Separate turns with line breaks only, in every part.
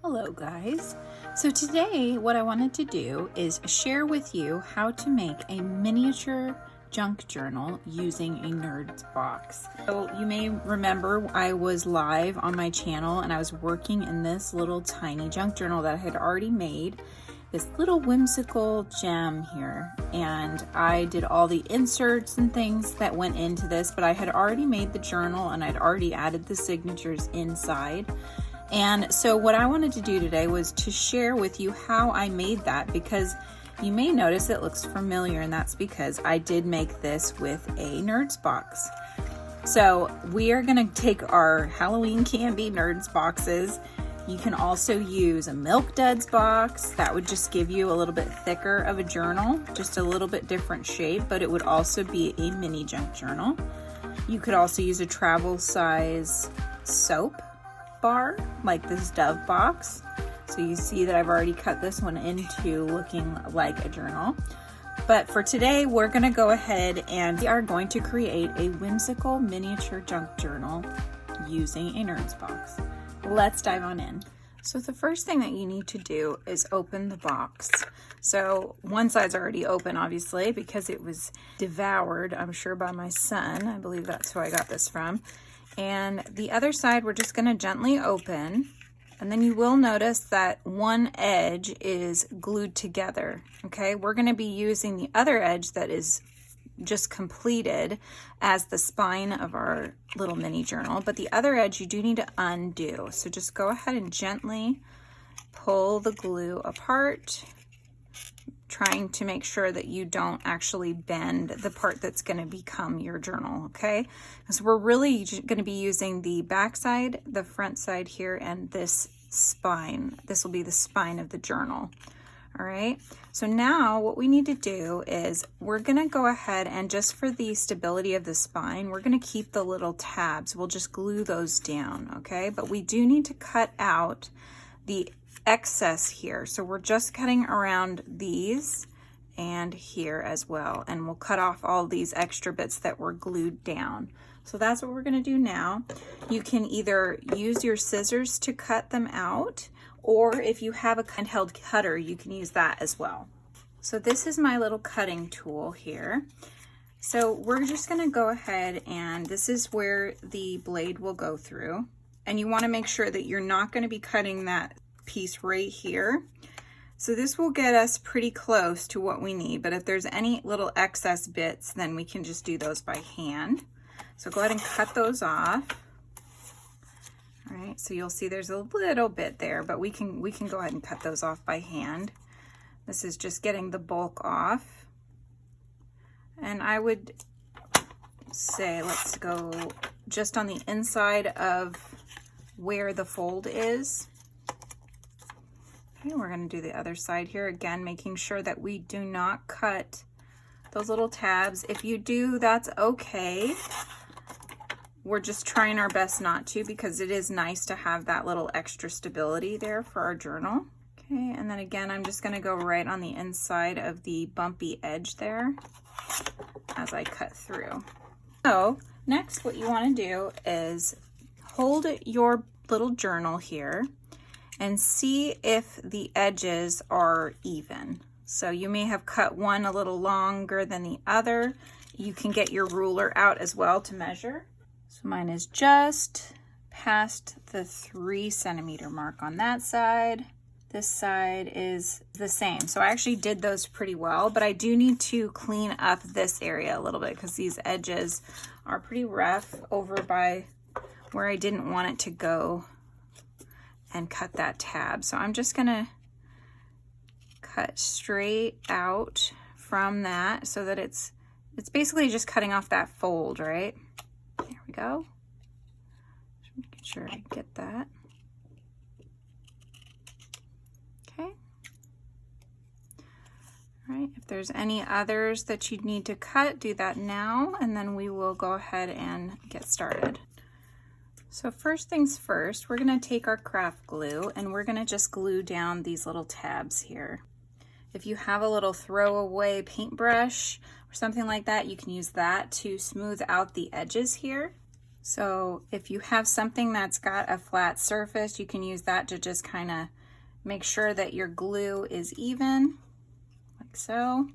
Hello guys. So today what I wanted to do is share with you how to make a miniature junk journal using a nerd's box. So you may remember I was live on my channel and I was working in this little tiny junk journal that I had already made, this little whimsical gem here, and I did all the inserts and things that went into this, but I had already made the journal and I'd already added the signatures inside. And so what I wanted to do today was to share with you how I made that, because you may notice it looks familiar, and that's because I did make this with a Nerds box. So we are going to take our Halloween candy Nerds boxes. You can also use a Milk Duds box. That would just give you a little bit thicker of a journal, just a little bit different shape, but it would also be a mini junk journal. You could also use a travel size soap bar like this Dove box. So you see that I've already cut this one into looking like a journal. But for today, we're going to go ahead and we are going to create a whimsical miniature junk journal using a Nerds box. Let's dive on in. So the first thing that you need to do is open the box. So one side's already open, obviously, because it was devoured, I'm sure, by my son. I believe that's who I got this from. And the other side we're just going to gently open, and then you will notice that one edge is glued together. Okay, we're going to be using the other edge that is just completed as the spine of our little mini journal, but the other edge you do need to undo. So just go ahead and gently pull the glue apart, trying to make sure that you don't actually bend the part that's going to become your journal, okay? Because we're really going to be using the back side, the front side here, and this spine. This will be the spine of the journal, all right? So now what we need to do is we're going to go ahead and just for the stability of the spine, we're going to keep the little tabs. We'll just glue those down, okay? But we do need to cut out the excess here. So we're just cutting around these and here as well. And we'll cut off all these extra bits that were glued down. So that's what we're going to do now. You can either use your scissors to cut them out, or if you have a handheld cutter, you can use that as well. So this is my little cutting tool here. So we're just going to go ahead, and this is where the blade will go through. And you want to make sure that you're not going to be cutting that piece right here. So this will get us pretty close to what we need, but if there's any little excess bits, then we can just do those by hand. So go ahead and cut those off. All right, so you'll see there's a little bit there, but we can go ahead and cut those off by hand. This is just getting the bulk off. And I would say let's go just on the inside of where the fold is. Okay, we're going to do the other side here again, making sure that we do not cut those little tabs. If you do, that's okay. We're just trying our best not to, because it is nice to have that little extra stability there for our journal. Okay, and then again, I'm just going to go right on the inside of the bumpy edge there as I cut through. So next, what you want to do is hold your little journal here and see if the edges are even. So you may have cut one a little longer than the other. You can get your ruler out as well to measure. So mine is just past the 3 centimeter mark on that side. This side is the same. So I actually did those pretty well, but I do need to clean up this area a little bit because these edges are pretty rough over by where I didn't want it to go and cut that tab. So I'm just gonna cut straight out from that so that it's basically just cutting off that fold, right? There we go. Just making sure I get that. Okay. All right, if there's any others that you need to cut, do that now, and then we will go ahead and get started. So first things first, we're going to take our craft glue and we're going to just glue down these little tabs here. If you have a little throwaway paintbrush or something like that, you can use that to smooth out the edges here. So if you have something that's got a flat surface, you can use that to just kind of make sure that your glue is even, like so.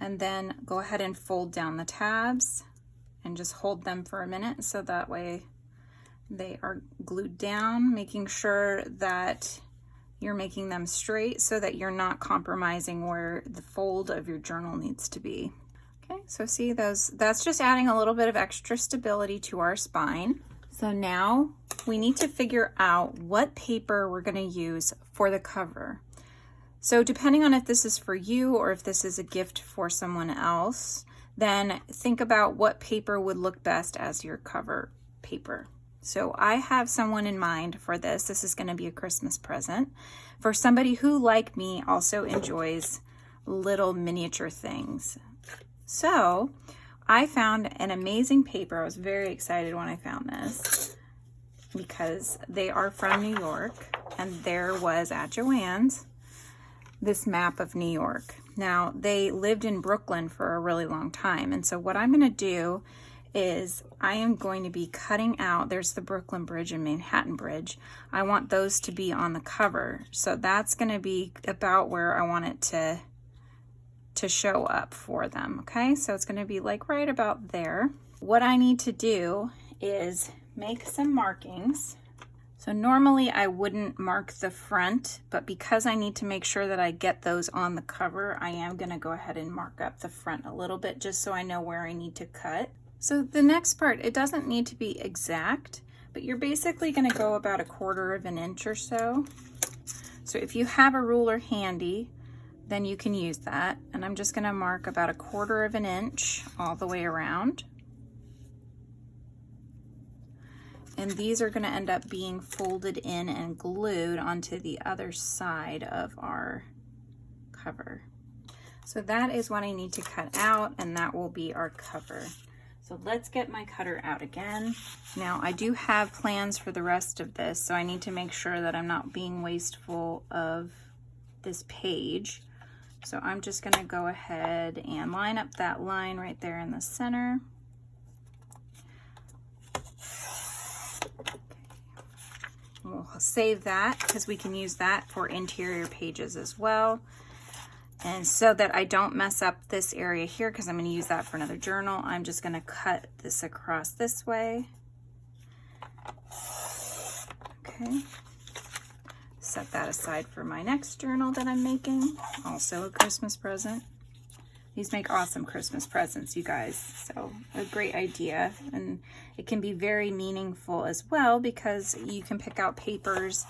And then go ahead and fold down the tabs and just hold them for a minute so that way they are glued down, making sure that you're making them straight so that you're not compromising where the fold of your journal needs to be. Okay, so see those, that's just adding a little bit of extra stability to our spine. So now we need to figure out what paper we're going to use for the cover. So depending on if this is for you or if this is a gift for someone else, then think about what paper would look best as your cover paper. So I have someone in mind for this. This is going to be a Christmas present for somebody who, like me, also enjoys little miniature things. So I found an amazing paper. I was very excited when I found this because they are from New York, and there was at Joann's this map of New York. Now, they lived in Brooklyn for a really long time, and so what I'm going to do is I am going to be cutting out, there's the Brooklyn Bridge and Manhattan Bridge. I want those to be on the cover. So that's going to be about where I want it to show up for them. Okay, so it's going to be like right about there. What I need to do is make some markings. So normally I wouldn't mark the front, but because I need to make sure that I get those on the cover, I am going to go ahead and mark up the front a little bit just so I know where I need to cut. So the next part, it doesn't need to be exact, but you're basically going to go about 1/4 of an inch or so. So if you have a ruler handy, then you can use that. And I'm just going to mark about 1/4 of an inch all the way around. And these are going to end up being folded in and glued onto the other side of our cover. So that is what I need to cut out, and that will be our cover. So let's get my cutter out again. Now I do have plans for the rest of this, so I need to make sure that I'm not being wasteful of this page. So I'm just going to go ahead and line up that line right there in the center. We'll save that because we can use that for interior pages as well. And so that I don't mess up this area here, because I'm going to use that for another journal, I'm just going to cut this across this way. Okay. Set that aside for my next journal that I'm making, also a Christmas present. These make awesome Christmas presents, you guys. So a great idea, and it can be very meaningful as well because you can pick out papers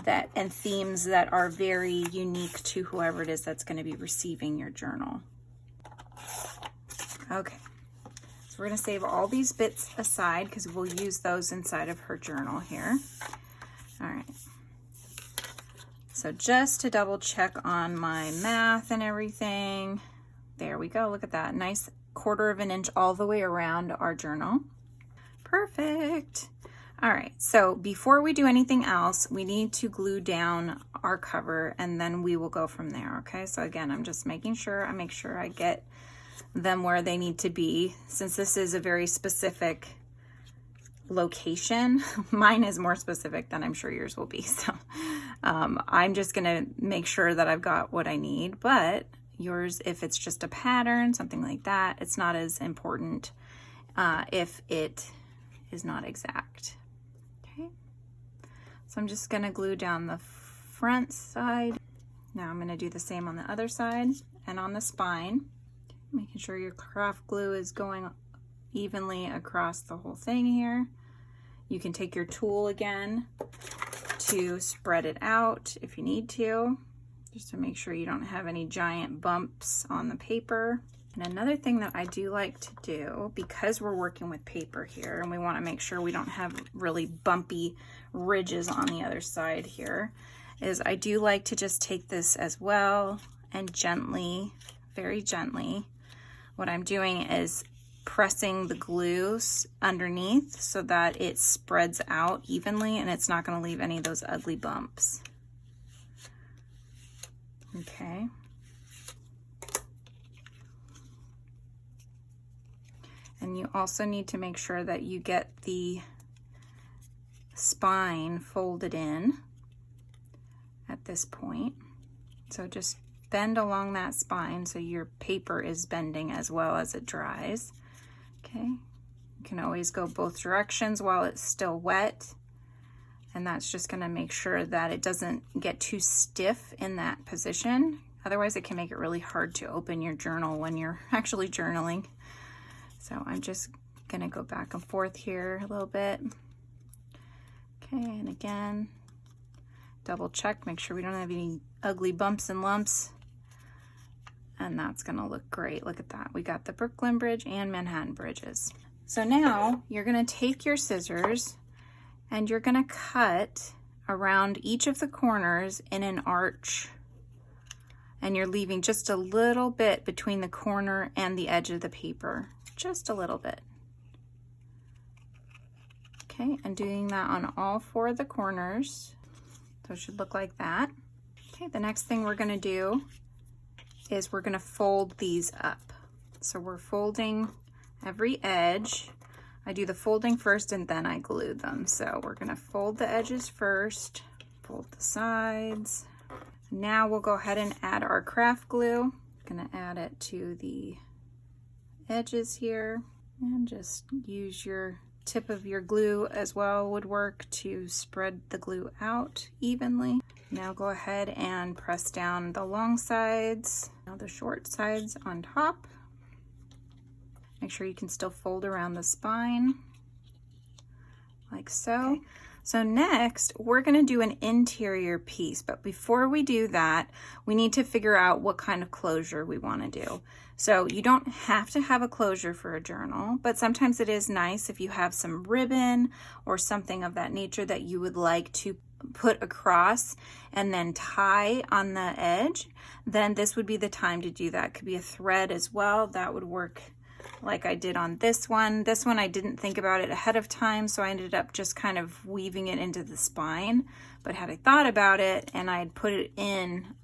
that and themes that are very unique to whoever it is that's going to be receiving your journal. Okay, so we're going to save all these bits aside because we'll use those inside of her journal here. All right. So just to double check on my math and everything, there we go. Look at that. Nice 1/4 of an inch all the way around our journal. Perfect. All right, so before we do anything else, we need to glue down our cover, and then we will go from there, okay? So again, I'm just making sure I get them where they need to be. Since this is a very specific location, mine is more specific than I'm sure yours will be. So I'm just gonna make sure that I've got what I need, but yours, if it's just a pattern, something like that, it's not as important if it is not exact. So I'm just going to glue down the front side. Now I'm going to do the same on the other side and on the spine, making sure your craft glue is going evenly across the whole thing here. You can take your tool again to spread it out if you need to, just to make sure you don't have any giant bumps on the paper. And another thing that I do like to do, because we're working with paper here and we want to make sure we don't have really bumpy ridges on the other side here, is I do like to just take this as well and gently, very gently, what I'm doing is pressing the glue underneath so that it spreads out evenly and it's not going to leave any of those ugly bumps. Okay. And you also need to make sure that you get the spine folded in at this point. So just bend along that spine so your paper is bending as well as it dries. Okay, you can always go both directions while it's still wet, and that's just going to make sure that it doesn't get too stiff in that position. Otherwise it can make it really hard to open your journal when you're actually journaling. So I'm just going to go back and forth here a little bit. Okay, and again, double check, make sure we don't have any ugly bumps and lumps. And that's gonna look great. Look at that. We got the Brooklyn Bridge and Manhattan Bridges. So now you're gonna take your scissors and you're gonna cut around each of the corners in an arch. And you're leaving just a little bit between the corner and the edge of the paper. Just a little bit. Okay, and doing that on all 4 of the corners. So it should look like that. Okay, the next thing we're gonna do is we're gonna fold these up. So we're folding every edge. I do the folding first and then I glue them. So we're gonna fold the edges first, fold the sides. Now we'll go ahead and add our craft glue. Gonna add it to the edges here and just use your tip of your glue as well would work to spread the glue out evenly. Now go ahead and press down the long sides, now the short sides on top. Make sure you can still fold around the spine, like so. Okay. So next, we're gonna do an interior piece, but before we do that, we need to figure out what kind of closure we wanna do. So you don't have to have a closure for a journal, but sometimes it is nice if you have some ribbon or something of that nature that you would like to put across and then tie on the edge, then this would be the time to do that. Could be a thread as well. That would work like I did on this one. This one I didn't think about it ahead of time, so I ended up just kind of weaving it into the spine. But had I thought about it and I had put it in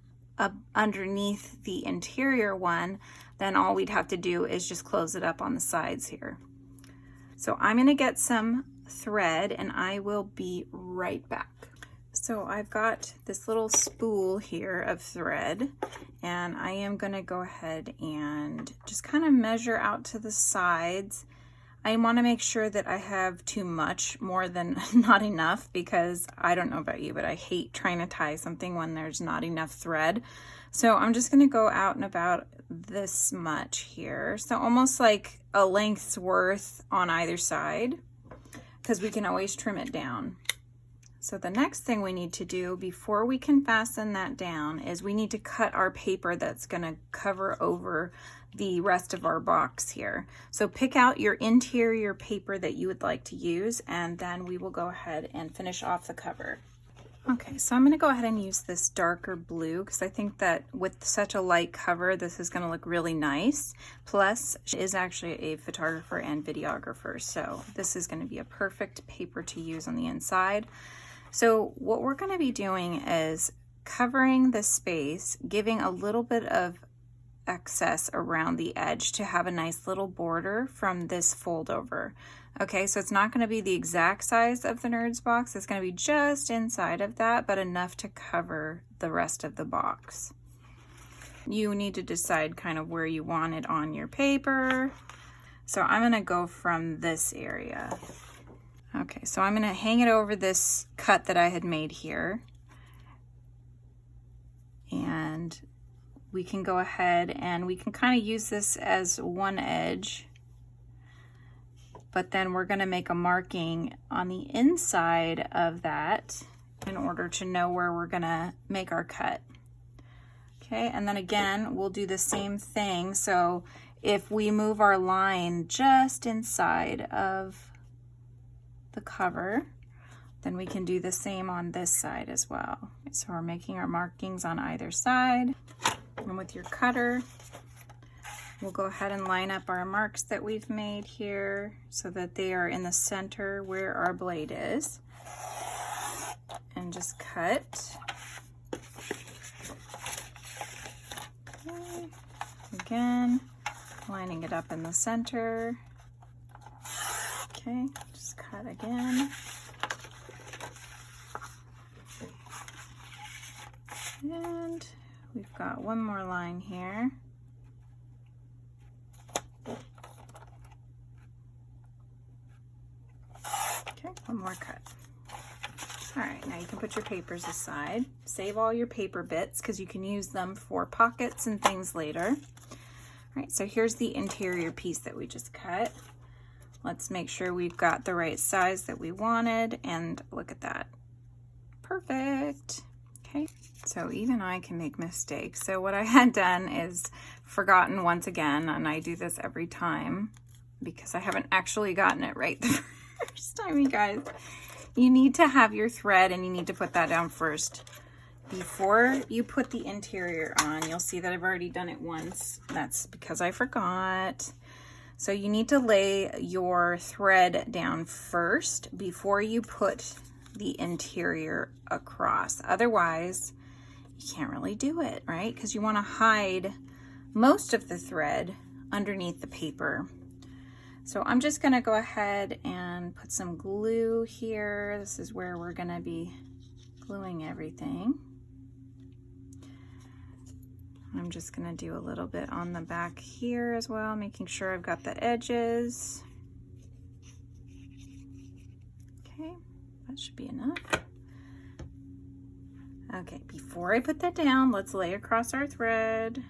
underneath the interior one, then all we'd have to do is just close it up on the sides here. So I'm gonna get some thread and I will be right back. So I've got this little spool here of thread and I am gonna go ahead and just kind of measure out to the sides. I wanna make sure that I have too much more than not enough, because I don't know about you, but I hate trying to tie something when there's not enough thread. So I'm just gonna go out and about this much here. So almost like a length's worth on either side, because we can always trim it down. So the next thing we need to do before we can fasten that down is we need to cut our paper that's gonna cover over the rest of our box here. So pick out your interior paper that you would like to use, and then we will go ahead and finish off the cover. Okay, so I'm gonna go ahead and use this darker blue because I think that with such a light cover, this is gonna look really nice. Plus, she is actually a photographer and videographer, so this is gonna be a perfect paper to use on the inside. So what we're gonna be doing is covering the space, giving a little bit of excess around the edge to have a nice little border from this fold over. Okay, so it's not going to be the exact size of the Nerds box. It's going to be just inside of that, but enough to cover the rest of the box. You need to decide kind of where you want it on your paper. So I'm going to go from this area. Okay, so I'm going to hang it over this cut that I had made here. And we can go ahead and we can kind of use this as one edge. But then we're going to make a marking on the inside of that in order to know where we're going to make our cut. Okay, and then again, we'll do the same thing. So if we move our line just inside of the cover, then we can do the same on this side as well. So we're making our markings on either side. And with your cutter, we'll go ahead and line up our marks that we've made here so that they are in the center where our blade is. And just cut. Okay. Again, lining it up in the center. Okay, just cut again. And we've got one more line here. Okay, one more cut. All right, now you can put your papers aside. Save all your paper bits because you can use them for pockets and things later. All right, so here's the interior piece that we just cut. Let's make sure we've got the right size that we wanted, and look at that. Perfect. Okay, so even I can make mistakes. So what I had done is forgotten once again, and I do this every time because I haven't actually gotten it right the first time, you guys. You need to have your thread, and you need to put that down first. Before you put the interior on, you'll see that I've already done it once. That's because I forgot. So you need to lay your thread down first before you put the interior across. Otherwise, you can't really do it, right? Because you want to hide most of the thread underneath the paper. So I'm just going to go ahead and put some glue here. This is where we're going to be gluing everything. I'm just going to do a little bit on the back here as well, making sure I've got the edges. Okay, that should be enough. Okay, before I put that down, let's lay across our thread,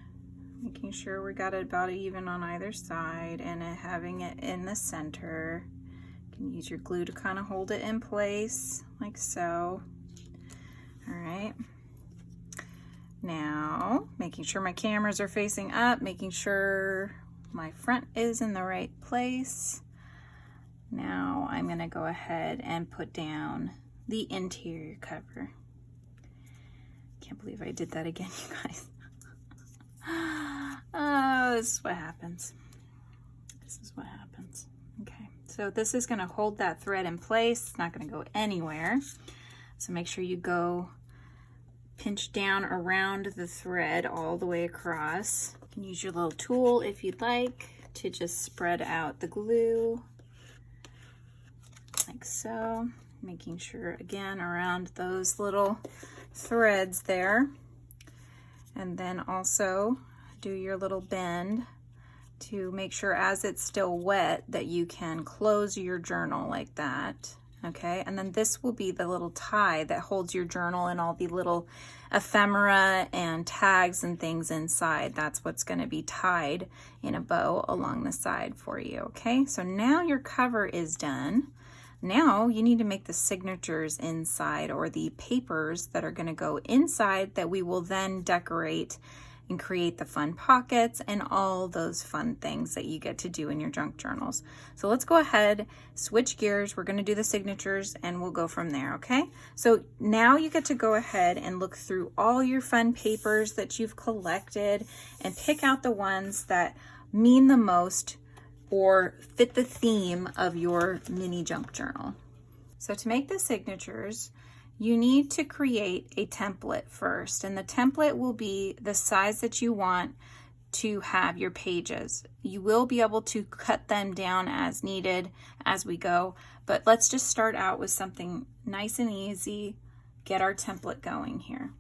making sure we got it about even on either side and having it in the center. You can use your glue to kind of hold it in place, like so. All right. Now, making sure my cameras are facing up, making sure my front is in the right place. Now I'm going to go ahead and put down the interior cover. Can't believe I did that again, you guys. Oh, this is what happens. This is what happens. Okay, so this is going to hold that thread in place. It's not going to go anywhere. So make sure you go pinch down around the thread all the way across. You can use your little tool if you'd like to just spread out the glue like so, making sure again around those little threads there. And then also do your little bend to make sure as it's still wet that you can close your journal like that. Okay, and then this will be the little tie that holds your journal and all the little ephemera and tags and things inside. That's what's going to be tied in a bow along the side for you. Okay, so now your cover is done. Now you need to make the signatures inside, or the papers that are going to go inside that we will then decorate and create the fun pockets and all those fun things that you get to do in your junk journals. So let's go ahead, switch gears. We're going to do the signatures and we'll go from there, okay? So now you get to go ahead and look through all your fun papers that you've collected and pick out the ones that mean the most or fit the theme of your mini junk journal. So to make the signatures, you need to create a template first, and the template will be the size that you want to have your pages. You will be able to cut them down as needed as we go, but let's just start out with something nice and easy, get our template going here.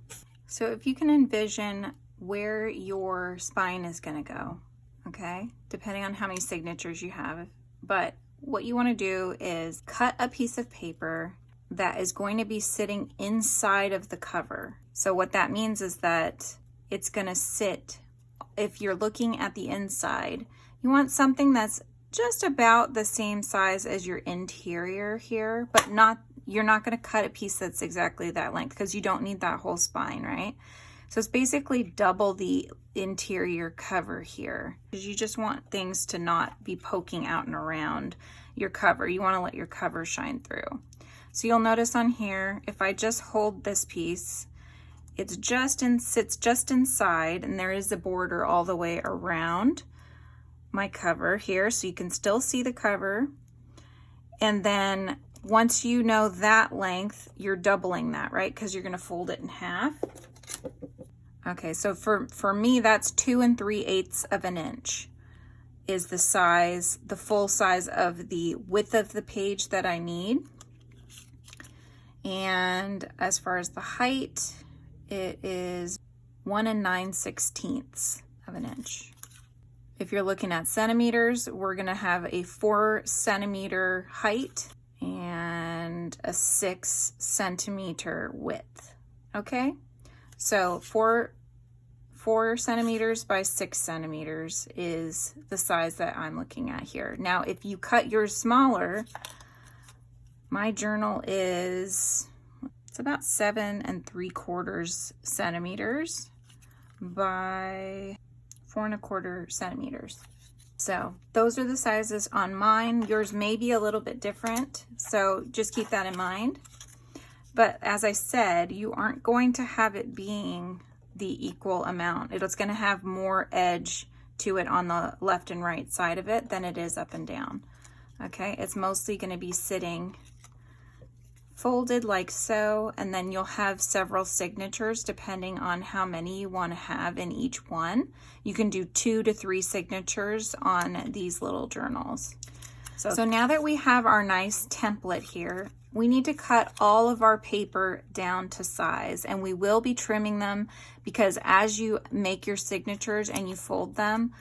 So if you can envision where your spine is going to go, okay, depending on how many signatures you have, but what you want to do is cut a piece of paper that is going to be sitting inside of the cover. So what that means is that it's going to sit, if you're looking at the inside, you want something that's just about the same size as your interior here, but you're not going to cut a piece that's exactly that length because you don't need that whole spine, right? So it's basically double the interior cover here, because you just want things to not be poking out and around your cover. You want to let your cover shine through. So you'll notice on here, if I just hold this piece, sits just inside, and there is a border all the way around my cover here, so you can still see the cover. And then once you know that length, you're doubling that, right? Because you're going to fold it in half. Okay, so for me, that's 2 3/8 of an inch is the size, the full size of the width of the page that I need. And as far as the height, it is 1 9/16 of an inch. If you're looking at centimeters, we're gonna have a 4 centimeter height and a 6 centimeter width, okay? So 4 centimeters by 6 centimeters is the size that I'm looking at here. Now, if you cut yours smaller, my journal is, it's about 7 3/4 centimeters by 4 1/4 centimeters. So those are the sizes on mine. Yours may be a little bit different, so just keep that in mind. But as I said, you aren't going to have it being the equal amount. It's going to have more edge to it on the left and right side of it than it is up and down. Okay, it's mostly going to be sitting folded like so, and then you'll have several signatures depending on how many you want to have in each one. You can do 2 to 3 signatures on these little journals. So now that we have our nice template here, we need to cut all of our paper down to size, and we will be trimming them because as you make your signatures and you fold them,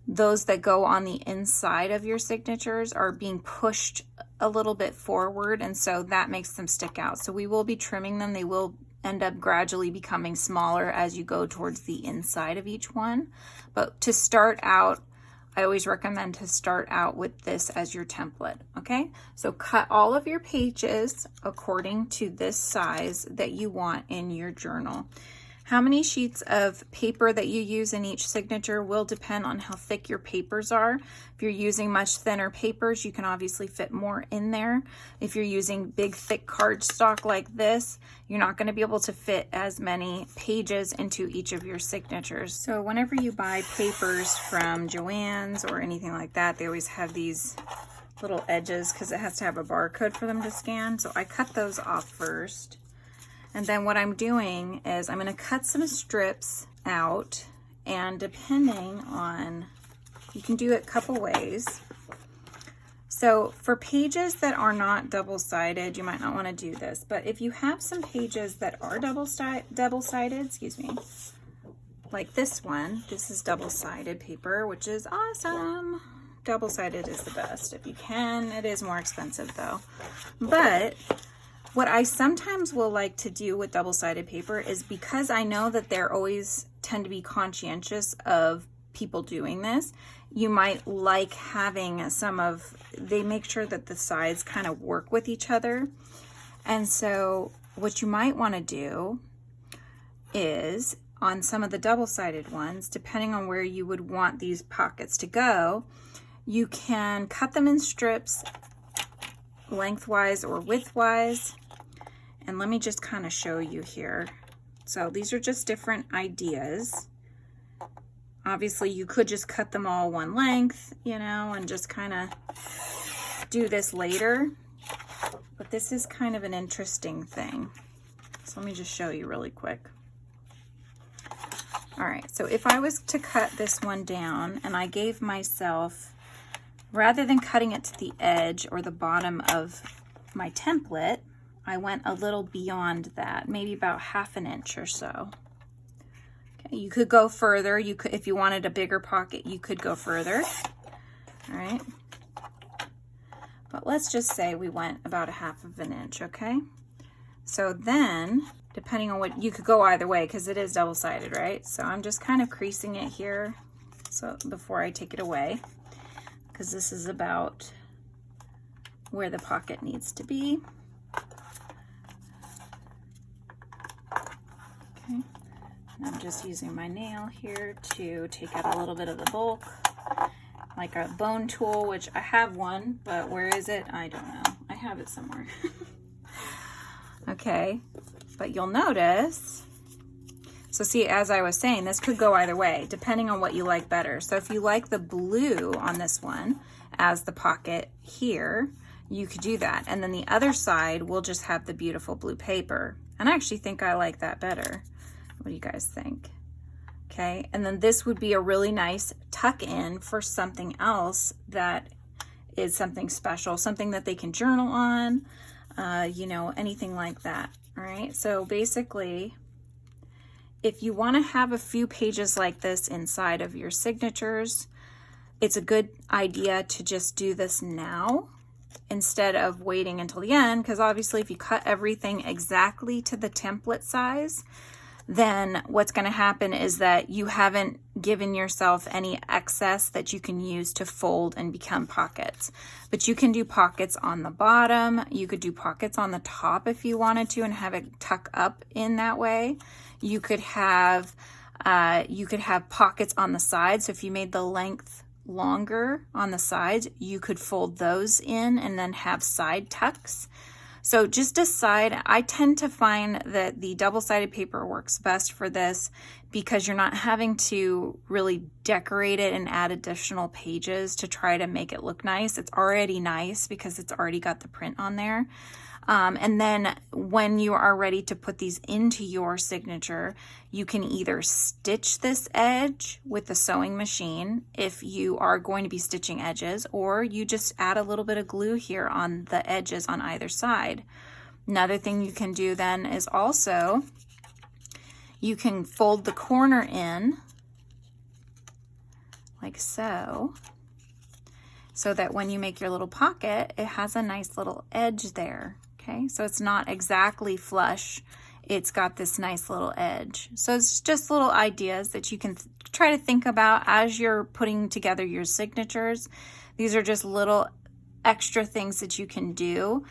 those that go on the inside of your signatures are being pushed a little bit forward, and so that makes them stick out. So we will be trimming them. They will end up gradually becoming smaller as you go towards the inside of each one. But to start out, I always recommend to start out with this as your template, okay? So cut all of your pages according to this size that you want in your journal. How many sheets of paper that you use in each signature will depend on how thick your papers are. If you're using much thinner papers, you can obviously fit more in there. If you're using big, thick cardstock like this, you're not going to be able to fit as many pages into each of your signatures. So whenever you buy papers from Joann's or anything like that, they always have these little edges because it has to have a barcode for them to scan. So I cut those off first. And then what I'm doing is I'm going to cut some strips out, and depending on, you can do it a couple ways. So for pages that are not double-sided, you might not want to do this, but if you have some pages that are double-sided, excuse me, like this one, this is double-sided paper, which is awesome. Double-sided is the best if you can. It is more expensive though. But what I sometimes will like to do with double-sided paper is, because I know that they're always tend to be conscientious of people doing this, you might like having some of, they make sure that the sides kind of work with each other. And so what you might want to do is on some of the double-sided ones, depending on where you would want these pockets to go, you can cut them in strips lengthwise or widthwise. And let me just kind of show you here. So these are just different ideas. Obviously you could just cut them all one length, you know, and just kind of do this later. But this is kind of an interesting thing. So let me just show you really quick. All right, so if I was to cut this one down and I gave myself, rather than cutting it to the edge or the bottom of my template, I went a little beyond that, maybe about 1/2 inch or so. Okay, you could go further. You could, if you wanted a bigger pocket, you could go further. All right. But let's just say we went about 1/2 inch, okay? So then, depending on what, you could go either way because it is double-sided, right? So I'm just kind of creasing it here so before I take it away, because this is about where the pocket needs to be. Okay, and I'm just using my nail here to take out a little bit of the bulk, like a bone tool, which I have one, but where is it? I don't know. I have it somewhere. Okay, but you'll notice, so see, as I was saying, this could go either way, depending on what you like better. So if you like the blue on this one as the pocket here, you could do that. And then the other side will just have the beautiful blue paper. And I actually think I like that better. What do you guys think? Okay, and then this would be a really nice tuck in for something else that is something special, something that they can journal on, you know, anything like that. All right, so basically, if you want to have a few pages like this inside of your signatures, it's a good idea to just do this now instead of waiting until the end, because obviously if you cut everything exactly to the template size, then what's going to happen is that you haven't given yourself any excess that you can use to fold and become pockets. But you can do pockets on the bottom. You could do pockets on the top if you wanted to and have it tuck up in that way. You could have pockets on the sides. So if you made the length longer on the sides, you could fold those in and then have side tucks. So just decide. I tend to find that the double-sided paper works best for this because you're not having to really decorate it and add additional pages to try to make it look nice. It's already nice because it's already got the print on there. And then when you are ready to put these into your signature, you can either stitch this edge with the sewing machine if you are going to be stitching edges, or you just add a little bit of glue here on the edges on either side. Another thing you can do then is also you can fold the corner in like so that when you make your little pocket, it has a nice little edge there. Okay, so it's not exactly flush. It's got this nice little edge. So it's just little ideas that you can try to think about as you're putting together your signatures. These are just little extra things that you can do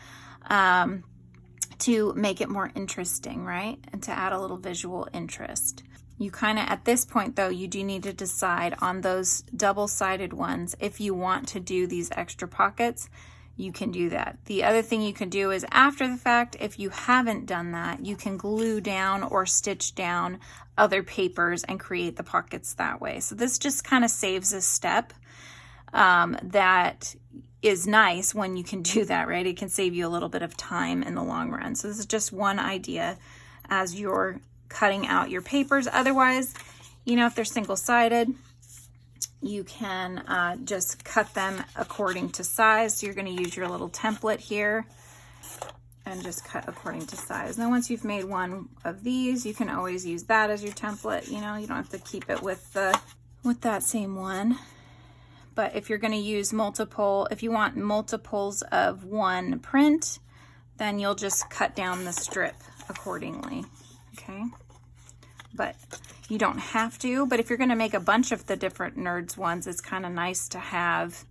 to make it more interesting, right? And to add a little visual interest. You kind of, at this point though, you do need to decide on those double-sided ones. If you want to do these extra pockets, you can do that. The other thing you can do is after the fact, if you haven't done that, you can glue down or stitch down other papers and create the pockets that way. So this just kind of saves a step that is nice when you can do that, right? It can save you a little bit of time in the long run. So this is just one idea as you're cutting out your papers. Otherwise, you know, if they're single-sided, you can just cut them according to size. So you're going to use your little template here and just cut according to size. Now once you've made one of these, you can always use that as your template. You know, you don't have to keep it with that same one. But if you're going to use multiple, if you want multiples of one print, then you'll just cut down the strip accordingly. Okay, but you don't have to. But if you're going to make a bunch of the different Nerds ones, it's kind of nice to have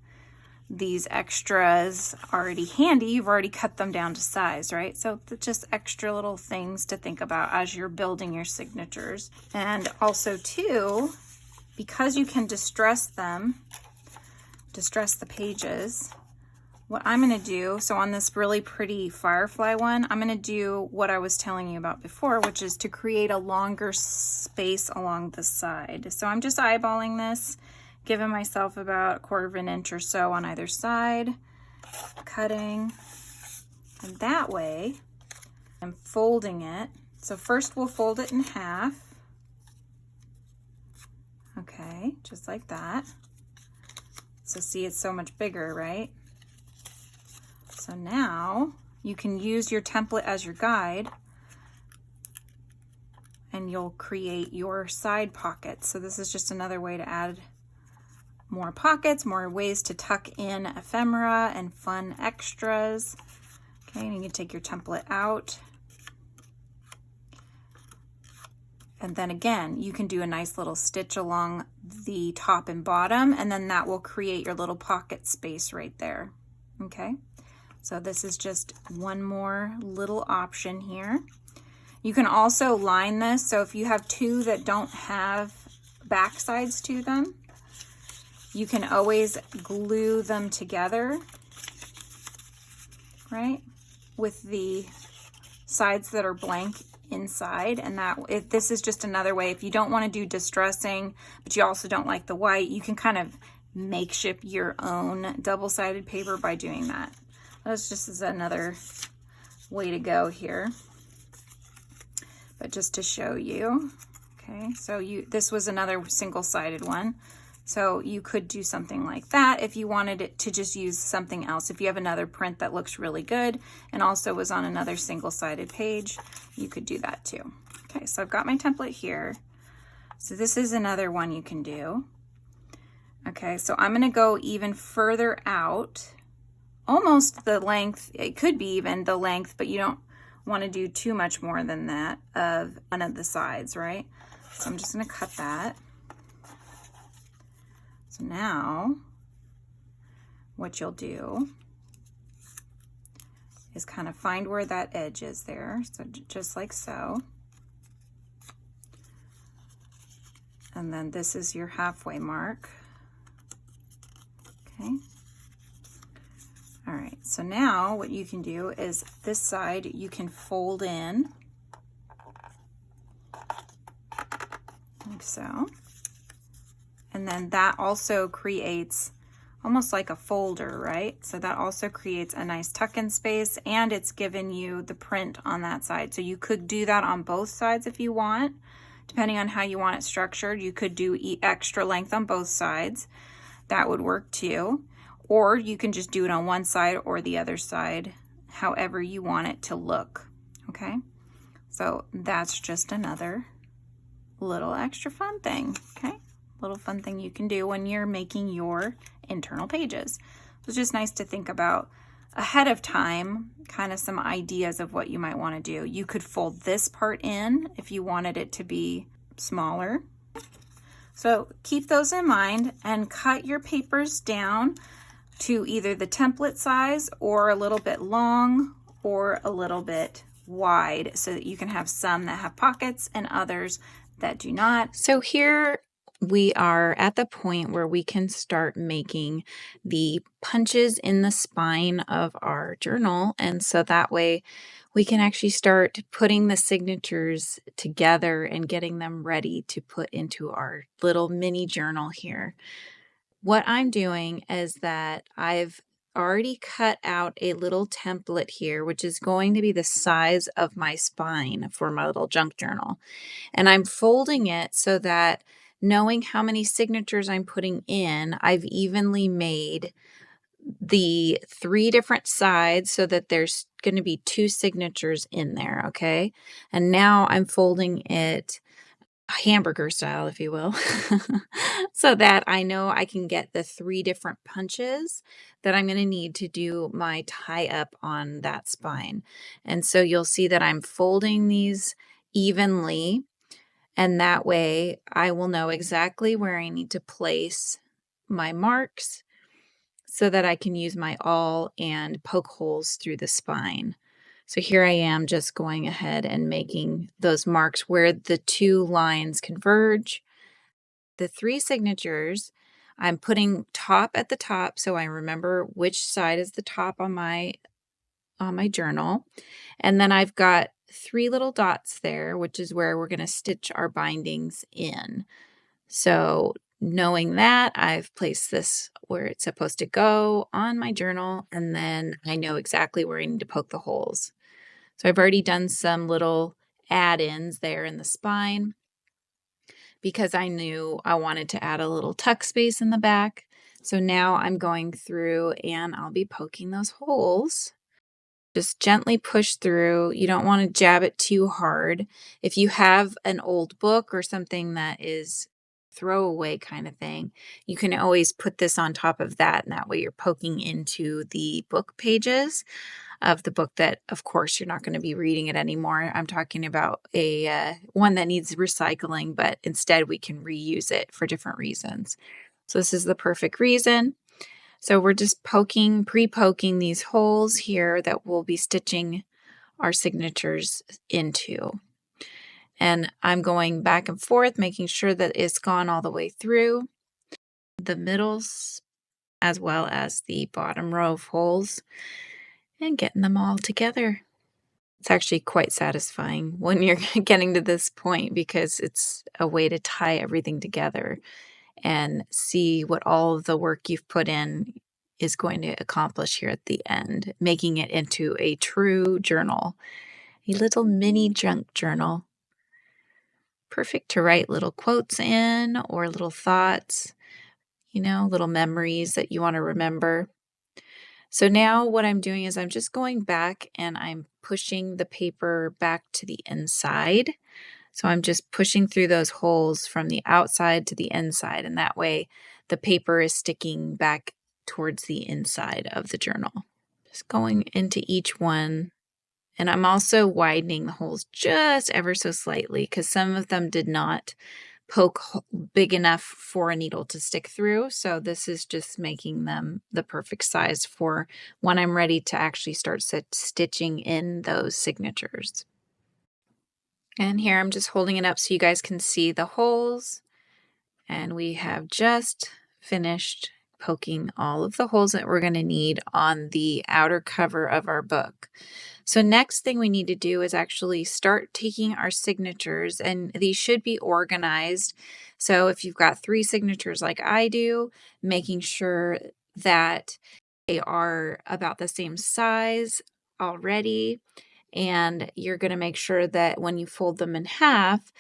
these extras already handy. You've already cut them down to size, right? So just extra little things to think about as you're building your signatures. And also too, because you can distress them, distress the pages, what I'm going to do, so on this really pretty firefly one, I'm going to do what I was telling you about before, which is to create a longer space along the side. So I'm just eyeballing this, giving myself about 1/4 of an inch or so on either side, cutting, and that way I'm folding it. So first we'll fold it in half. Okay, just like that. So see, it's so much bigger, right? So now you can use your template as your guide and you'll create your side pockets. So this is just another way to add more pockets, more ways to tuck in ephemera and fun extras. Okay, and you can take your template out. And then again, you can do a nice little stitch along the top and bottom, and then that will create your little pocket space right there. Okay, so this is just one more little option here. You can also line this. So if you have two that don't have back sides to them, you can always glue them together, right, with the sides that are blank inside. And that if this is just another way, if you don't want to do distressing but you also don't like the white, you can kind of makeshift your own double-sided paper by doing that. That's just as another way to go here, but just to show you. Okay, Okay, so this was another single-sided one. So you could do something like that if you wanted it to just use something else. If you have another print that looks really good and also was on another single-sided page, you could do that too. Okay, so I've got my template here. So this is another one you can do. Okay, so I'm gonna go even further out, almost the length, it could be even the length, but you don't wanna do too much more than that of one of the sides, right? So I'm just gonna cut that. So now what you'll do is kind of find where that edge is there. So just like so. And then this is your halfway mark. Okay. All right, so now what you can do is this side you can fold in like so. And then that also creates almost like a folder, right? So that also creates a nice tuck-in space, and it's given you the print on that side. So you could do that on both sides if you want, depending on how you want it structured. You could do extra length on both sides. That would work too. Or you can just do it on one side or the other side, however you want it to look, okay? So that's just another little extra fun thing, okay? Little fun thing you can do when you're making your internal pages. It's just nice to think about ahead of time, kind of some ideas of what you might want to do. You could fold this part in if you wanted it to be smaller. So keep those in mind and cut your papers down to either the template size or a little bit long or a little bit wide so that you can have some that have pockets and others that do not. So here we are at the point where we can start making the punches in the spine of our journal. And so that way we can actually start putting the signatures together and getting them ready to put into our little mini journal here. What I'm doing is that I've already cut out a little template here, which is going to be the size of my spine for my little junk journal. And I'm folding it so that knowing how many signatures I'm putting in, I've evenly made the 3 different sides so that there's going to be 2 signatures in there, okay? And now I'm folding it hamburger style, if you will, so that I know I can get the 3 different punches that I'm going to need to do my tie up on that spine. And so you'll see that I'm folding these evenly, and that way I will know exactly where I need to place my marks so that I can use my awl and poke holes through the spine. So here I am just going ahead and making those marks where the 2 lines converge. The 3 signatures, I'm putting top at the top so I remember which side is the top on my journal. And then I've got 3 little dots there, which is where we're going to stitch our bindings in. So knowing that, I've placed this where it's supposed to go on my journal, and then I know exactly where I need to poke the holes. So I've already done some little add-ins there in the spine because I knew I wanted to add a little tuck space in the back. So now I'm going through and I'll be poking those holes. Just gently push through. You don't want to jab it too hard. If you have an old book or something that is throwaway kind of thing, you can always put this on top of that, and that way you're poking into the book pages of the book that, of course, you're not going to be reading it anymore. I'm talking about a one that needs recycling, but instead we can reuse it for different reasons. So this is the perfect reason. So we're just pre-poking these holes here that we'll be stitching our signatures into. And I'm going back and forth, making sure that it's gone all the way through the middles as well as the bottom row of holes and getting them all together. It's actually quite satisfying when you're getting to this point because it's a way to tie everything together and see what all of the work you've put in is going to accomplish here at the end, making it into a true journal, a little mini junk journal. Perfect to write little quotes in or little thoughts, little memories that you want to remember. So now what I'm doing is I'm just going back and I'm pushing the paper back to the inside. So I'm just pushing through those holes from the outside to the inside, and that way the paper is sticking back towards the inside of the journal. Just going into each one, and I'm also widening the holes just ever so slightly because some of them did not poke big enough for a needle to stick through. So this is just making them the perfect size for when I'm ready to actually start stitching in those signatures. And here I'm just holding it up so you guys can see the holes. And we have just finished poking all of the holes that we're going to need on the outer cover of our book. So next thing we need to do is actually start taking our signatures, and these should be organized. So if you've got 3 signatures like I do, making sure that they are about the same size already, and you're going to make sure that when you fold them in half,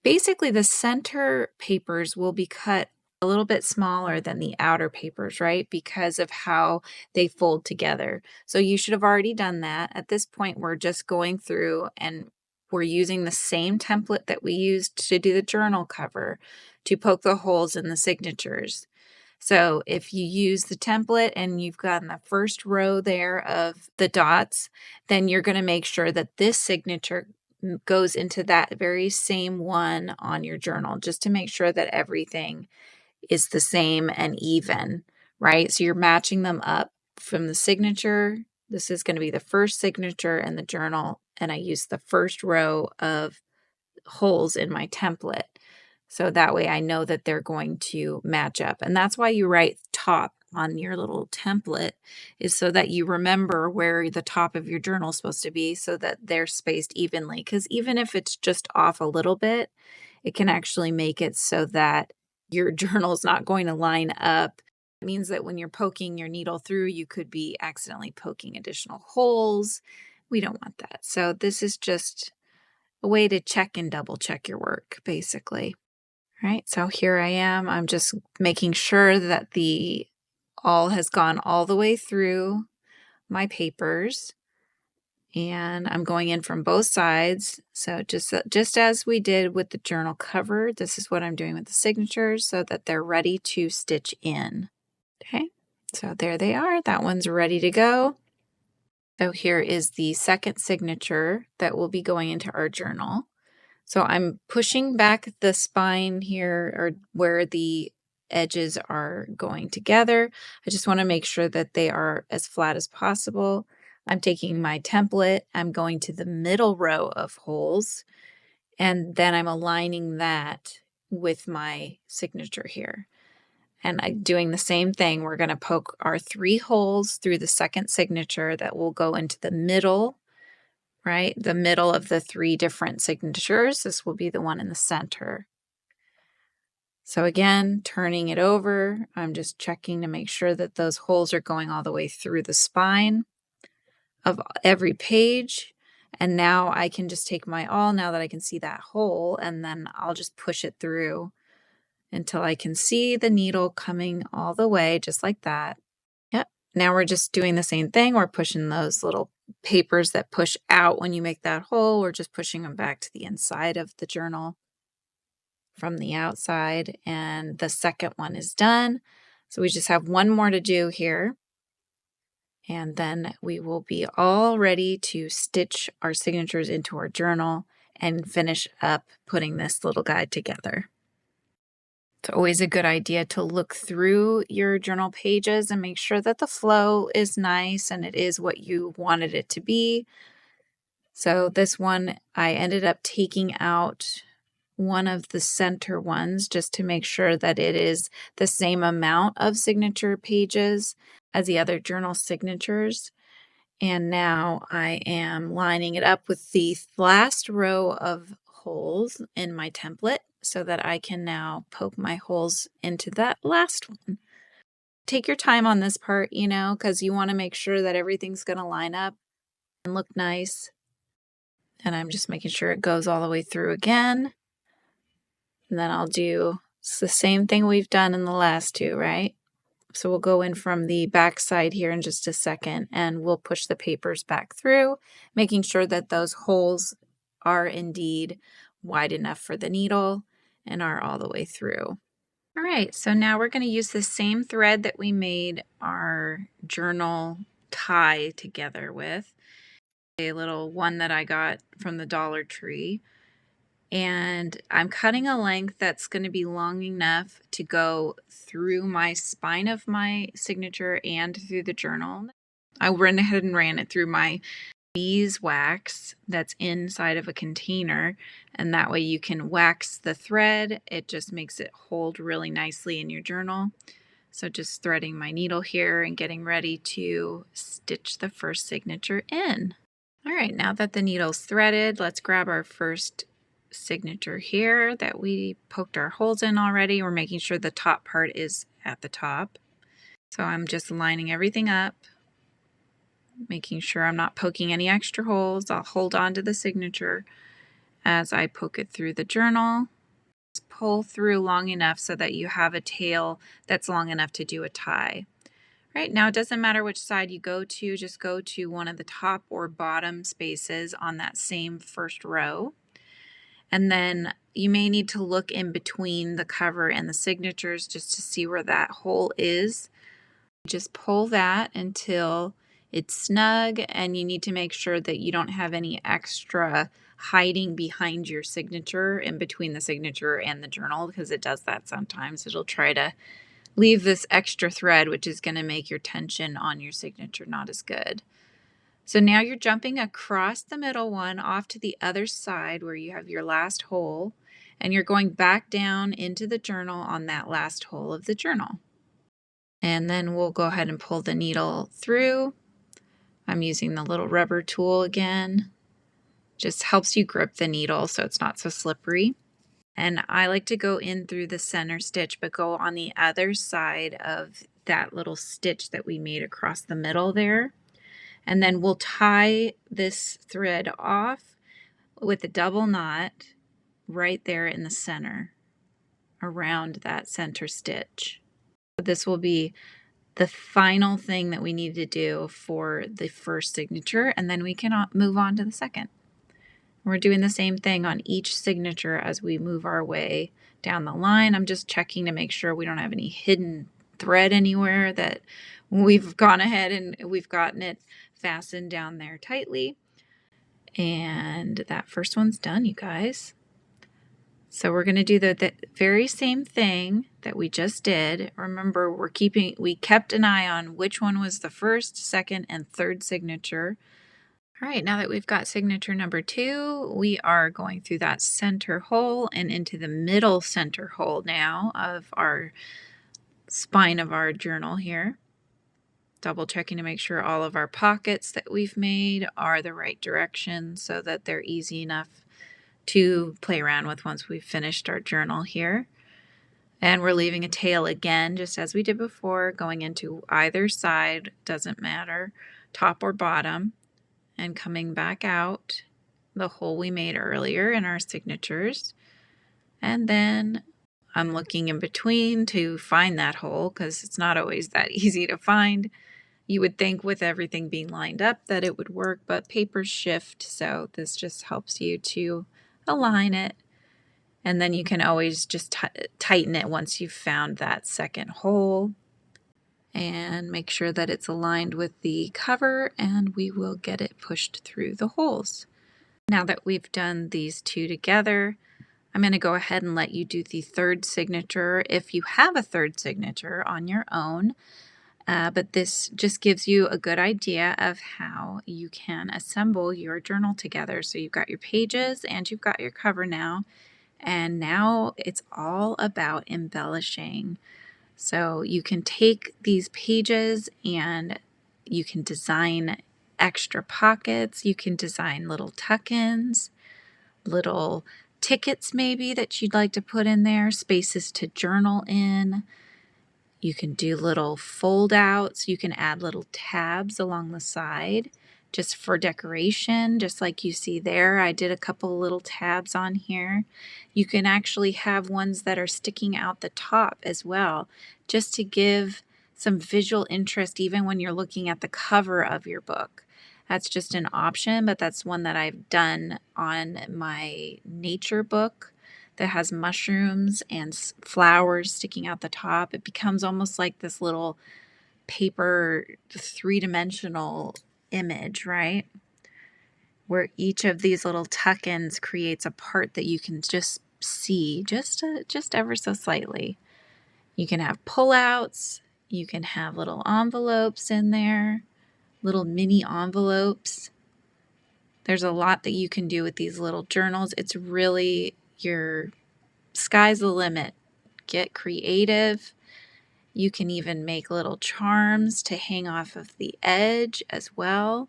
basically the center papers will be cut a little bit smaller than the outer papers, right? Because of how they fold together. So you should have already done that. At this point, we're just going through and we're using the same template that we used to do the journal cover to poke the holes in the signatures. So if you use the template and you've gotten the first row there of the dots, then you're going to make sure that this signature goes into that very same one on your journal, just to make sure that everything is the same and even, right? So you're matching them up from the signature. This is going to be the first signature in the journal, and I use the first row of holes in my template. So that way I know that they're going to match up. And that's why you write top on your little template, is so that you remember where the top of your journal is supposed to be so that they're spaced evenly. Because even if it's just off a little bit, it can actually make it so that your journal is not going to line up. It means that when you're poking your needle through, you could be accidentally poking additional holes. We don't want that. So this is just a way to check and double check your work, basically. All right, so here I am. I'm just making sure that the all has gone all the way through my papers, and I'm going in from both sides. So just as we did with the journal cover, this is what I'm doing with the signatures so that they're ready to stitch in. Okay, so there they are. That one's ready to go. So here is the second signature that will be going into our journal. So I'm pushing back the spine here, or where the edges are going together. I just want to make sure that they are as flat as possible. I'm taking my template, I'm going to the middle row of holes, and then I'm aligning that with my signature here. And I'm doing the same thing. We're going to poke our 3 holes through the second signature that will go into the middle, right? The middle of the 3 different signatures. This will be the one in the center. So again, turning it over, I'm just checking to make sure that those holes are going all the way through the spine of every page. And now I can just take my awl, now that I can see that hole, and then I'll just push it through until I can see the needle coming all the way, just like that. Yep. Now we're just doing the same thing. We're pushing those little papers that push out when you make that hole. We're just pushing them back to the inside of the journal from the outside. And the second one is done. So we just have one more to do here. And then we will be all ready to stitch our signatures into our journal and finish up putting this little guide together. It's always a good idea to look through your journal pages and make sure that the flow is nice and it is what you wanted it to be. So this one, I ended up taking out one of the center ones just to make sure that it is the same amount of signature pages as the other journal signatures. And now I am lining it up with the last row of holes in my template so that I can now poke my holes into that last one. Take your time on this part, because you want to make sure that everything's going to line up and look nice. And I'm just making sure it goes all the way through again. And then I'll do the same thing we've done in the last two, right? So we'll go in from the back side here in just a second, and we'll push the papers back through, making sure that those holes are indeed wide enough for the needle and are all the way through. All right, so now we're going to use the same thread that we made our journal tie together with, a little one that I got from the Dollar Tree. And I'm cutting a length that's going to be long enough to go through my spine of my signature and through the journal. I went ahead and ran it through my beeswax that's inside of a container, and that way you can wax the thread. It just makes it hold really nicely in your journal. So just threading my needle here and getting ready to stitch the first signature in. All right, now that the needle's threaded, let's grab our first signature here that we poked our holes in already. We're making sure the top part is at the top. So I'm just lining everything up, making sure I'm not poking any extra holes. I'll hold on to the signature as I poke it through the journal. Just pull through long enough so that you have a tail that's long enough to do a tie. Right now, it doesn't matter which side you go to, just go to one of the top or bottom spaces on that same first row. And then you may need to look in between the cover and the signatures just to see where that hole is. Just pull that until it's snug, and you need to make sure that you don't have any extra hiding behind your signature in between the signature and the journal, because it does that sometimes. It'll try to leave this extra thread, which is going to make your tension on your signature not as good. So now you're jumping across the middle one off to the other side where you have your last hole, and you're going back down into the journal on that last hole of the journal. And then we'll go ahead and pull the needle through. I'm using the little rubber tool again. Just helps you grip the needle so it's not so slippery. And I like to go in through the center stitch, but go on the other side of that little stitch that we made across the middle there. And then we'll tie this thread off with a double knot right there in the center around that center stitch. This will be the final thing that we need to do for the first signature, and then we can move on to the second. We're doing the same thing on each signature as we move our way down the line. I'm just checking to make sure we don't have any hidden thread anywhere, that we've gone ahead and we've gotten it fastened down there tightly. And that first one's done, you guys. So we're going to do the very same thing that we just did. Remember, we kept an eye on which one was the first, second, and third signature. All right, now that we've got signature number 2, we are going through that center hole and into the middle center hole now of our spine of our journal here. Double checking to make sure all of our pockets that we've made are the right direction so that they're easy enough to play around with once we've finished our journal here. And we're leaving a tail again, just as we did before, going into either side, doesn't matter, top or bottom, and coming back out the hole we made earlier in our signatures. And then I'm looking in between to find that hole, because it's not always that easy to find. You would think with everything being lined up that it would work, but papers shift, so this just helps you to align it. And then you can always just tighten it once you've found that second hole, and make sure that it's aligned with the cover, and we will get it pushed through the holes. Now that we've done these two together, I'm going to go ahead and let you do the third signature if you have a third signature on your own. But this just gives you a good idea of how you can assemble your journal together. So you've got your pages and you've got your cover now. And now it's all about embellishing. So you can take these pages and you can design extra pockets. You can design little tuck-ins, little tickets maybe that you'd like to put in there, spaces to journal in. You can do little fold outs. You can add little tabs along the side just for decoration, just like you see there. I did a couple little tabs on here. You can actually have ones that are sticking out the top as well, just to give some visual interest even when you're looking at the cover of your book. That's just an option, but that's one that I've done on my nature book that has mushrooms and flowers sticking out the top. It becomes almost like this little paper three-dimensional image, right? Where each of these little tuck-ins creates a part that you can just see just ever so slightly. You can have pullouts, you can have little envelopes in there, little mini envelopes. There's a lot that you can do with these little journals. It's really your sky's the limit. Get creative. You can even make little charms to hang off of the edge as well.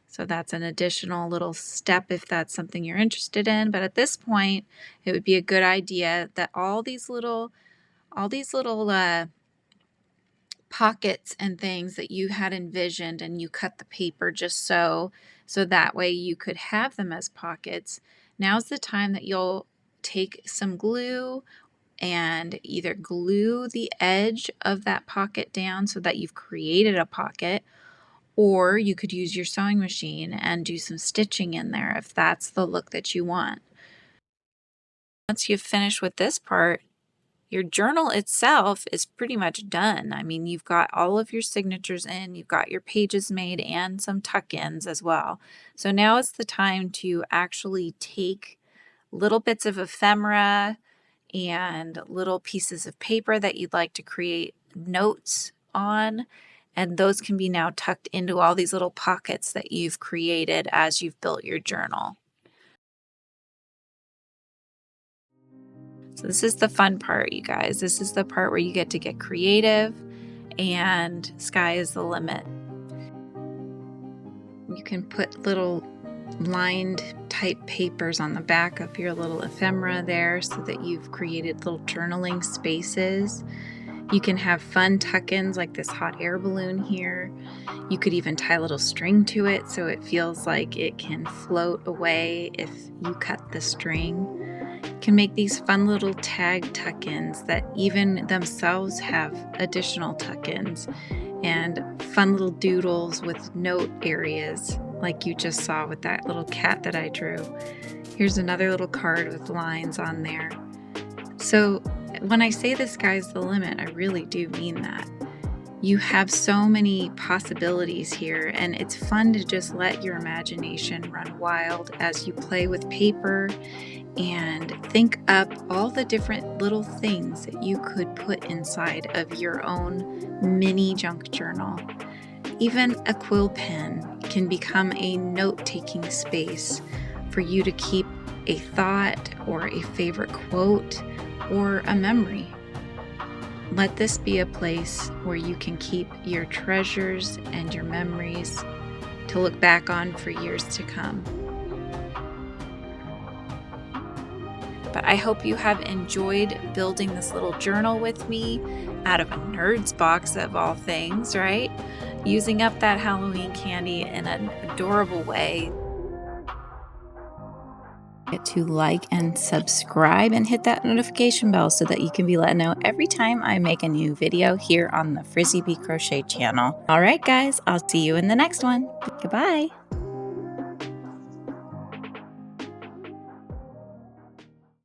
So that's an additional little step if that's something you're interested in. But at this point, it would be a good idea that all these little pockets and things that you had envisioned, and you cut the paper just so that way you could have them as pockets. Now's the time that you'll take some glue and either glue the edge of that pocket down so that you've created a pocket, or you could use your sewing machine and do some stitching in there if that's the look that you want. Once you've finished with this part, your journal itself is pretty much done. I mean, you've got all of your signatures in, you've got your pages made and some tuck-ins as well. So now it's the time to actually take little bits of ephemera and little pieces of paper that you'd like to create notes on, and those can be now tucked into all these little pockets that you've created as you've built your journal. So this is the fun part, you guys. This is the part where you get to get creative and sky is the limit. You can put little lined type papers on the back of your little ephemera there so that you've created little journaling spaces. You can have fun tuck-ins like this hot air balloon here. You could even tie a little string to it so it feels like it can float away if you cut the string. You can make these fun little tag tuck-ins that even themselves have additional tuck-ins, and fun little doodles with note areas like you just saw with that little cat that I drew. Here's another little card with lines on there. So when I say the sky's the limit, I really do mean that. You have so many possibilities here, and it's fun to just let your imagination run wild as you play with paper and think up all the different little things that you could put inside of your own mini junk journal. Even a quill pen can become a note-taking space for you to keep a thought or a favorite quote or a memory. Let this be a place where you can keep your treasures and your memories to look back on for years to come. But I hope you have enjoyed building this little journal with me out of a nerd's box of all things, right? Using up that Halloween candy in an adorable way. To like and subscribe and hit that notification bell so that you can be let know every time I make a new video here on the Frizzy Bee Crochet channel. All right, guys, I'll see you in the next one. Goodbye.